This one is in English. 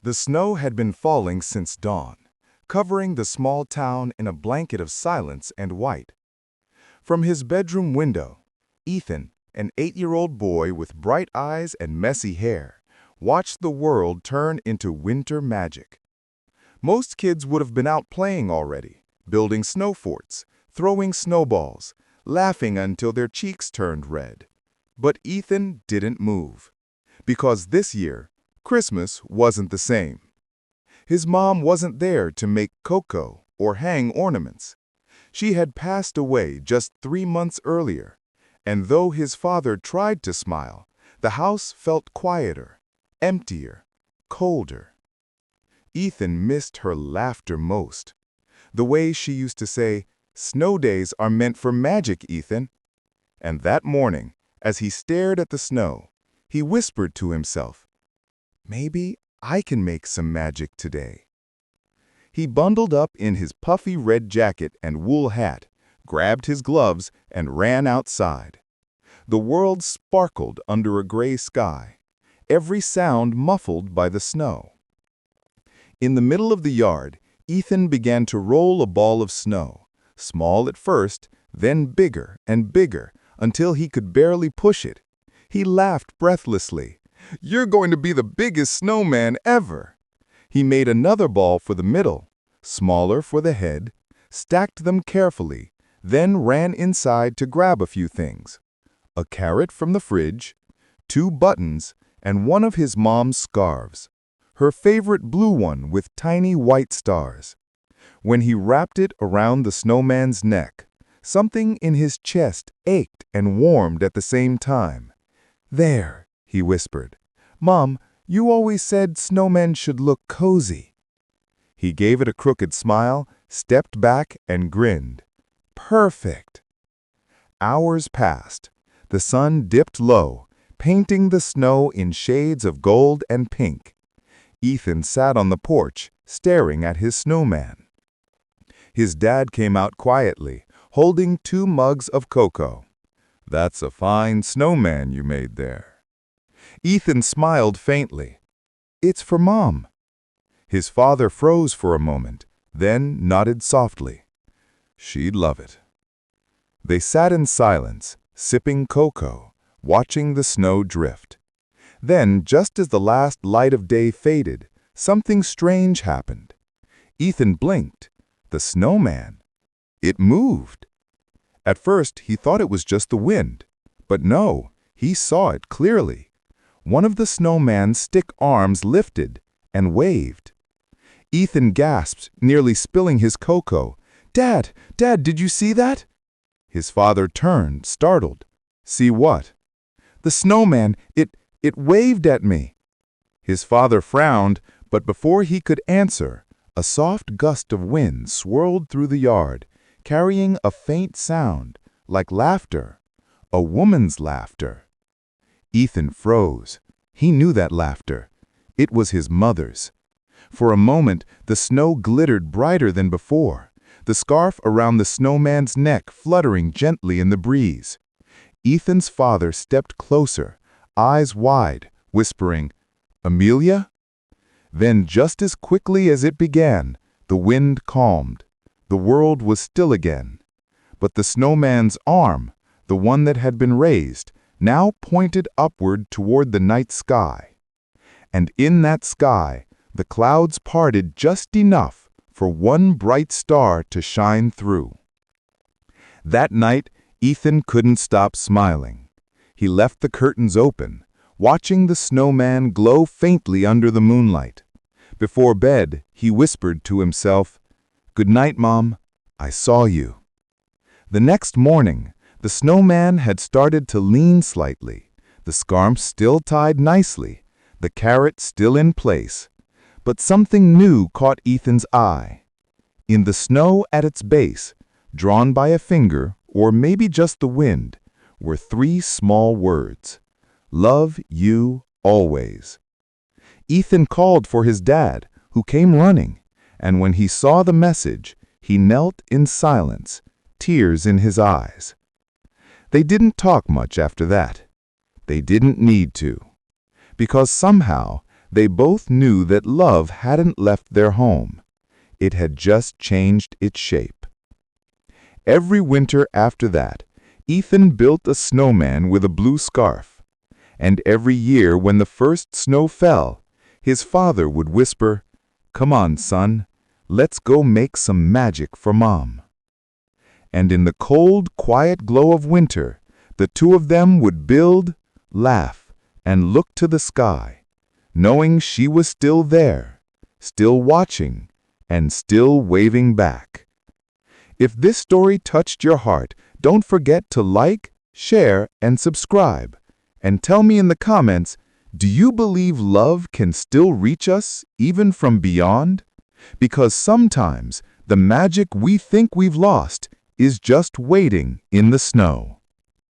The snow had been falling since dawn, covering the small town in a blanket of silence and white. From his bedroom window, Ethan, an 8-year-old boy with bright eyes and messy hair, watched the world turn into winter magic. Most kids would have been out playing already, building snow forts, throwing snowballs, laughing until their cheeks turned red. But Ethan didn't move, because this year, Christmas wasn't the same. His mom wasn't there to make cocoa or hang ornaments. She had passed away just 3 months earlier, and though his father tried to smile, the house felt quieter, emptier, colder. Ethan missed her laughter most. The way she used to say, "Snow days are meant for magic, Ethan." And that morning, as he stared at the snow, he whispered to himself, "Maybe I can make some magic today." He bundled up in his puffy red jacket and wool hat, grabbed his gloves, and ran outside. The world sparkled under a gray sky, every sound muffled by the snow. In the middle of the yard, Ethan began to roll a ball of snow, small at first, then bigger and bigger, until he could barely push it. He laughed breathlessly. "You're going to be the biggest snowman ever!" He made another ball for the middle, smaller for the head, stacked them carefully, then ran inside to grab a few things: a carrot from the fridge, 2 buttons, and one of his mom's scarves, her favorite blue one with tiny white stars. When he wrapped it around the snowman's neck, something in his chest ached and warmed at the same time. "There," he whispered. "Mom, you always said snowmen should look cozy." He gave it a crooked smile, stepped back, and grinned. "Perfect." Hours passed. The sun dipped low, painting the snow in shades of gold and pink. Ethan sat on the porch, staring at his snowman. His dad came out quietly, holding 2 mugs of cocoa. "That's a fine snowman you made there." Ethan smiled faintly. "It's for Mom." His father froze for a moment, then nodded softly. "She'd love it." They sat in silence, sipping cocoa, watching the snow drift. Then, just as the last light of day faded, something strange happened. Ethan blinked. The snowman. It moved. At first, he thought it was just the wind. But no, he saw it clearly. One of the snowman's stick arms lifted and waved. Ethan gasped, nearly spilling his cocoa. "Dad, did you see that?" His father turned, startled. "See what?" "The snowman, it waved at me." His father frowned, but before he could answer, a soft gust of wind swirled through the yard, carrying a faint sound, like laughter, a woman's laughter. Ethan froze. He knew that laughter. It was his mother's. For a moment, the snow glittered brighter than before, the scarf around the snowman's neck fluttering gently in the breeze. Ethan's father stepped closer, eyes wide, whispering, "Amelia?" Then, just as quickly as it began, the wind calmed. The world was still again. But the snowman's arm, the one that had been raised, now pointed upward toward the night sky. And in that sky, the clouds parted just enough for one bright star to shine through. That night, Ethan couldn't stop smiling. He left the curtains open, watching the snowman glow faintly under the moonlight. Before bed, he whispered to himself, "Good night, Mom. I saw you." The next morning, the snowman had started to lean slightly, the scarf still tied nicely, the carrot still in place. But something new caught Ethan's eye. In the snow at its base, drawn by a finger, or maybe just the wind, were 3 small words: "Love you always." Ethan called for his dad, who came running, and when he saw the message, he knelt in silence, tears in his eyes. They didn't talk much after that. They didn't need to. Because somehow, They both knew that love hadn't left their home. It had just changed its shape. Every winter after that, Ethan built a snowman with a blue scarf. And every year when the first snow fell, his father would whisper, "Come on, son, let's go make some magic for Mom." And in the cold, quiet glow of winter, the two of them would build, laugh, and look to the sky, knowing she was still there, still watching, and still waving back. If this story touched your heart, don't forget to like, share, and subscribe. And tell me in the comments, do you believe love can still reach us, even from beyond? Because sometimes the magic we think we've lost is just waiting in the snow.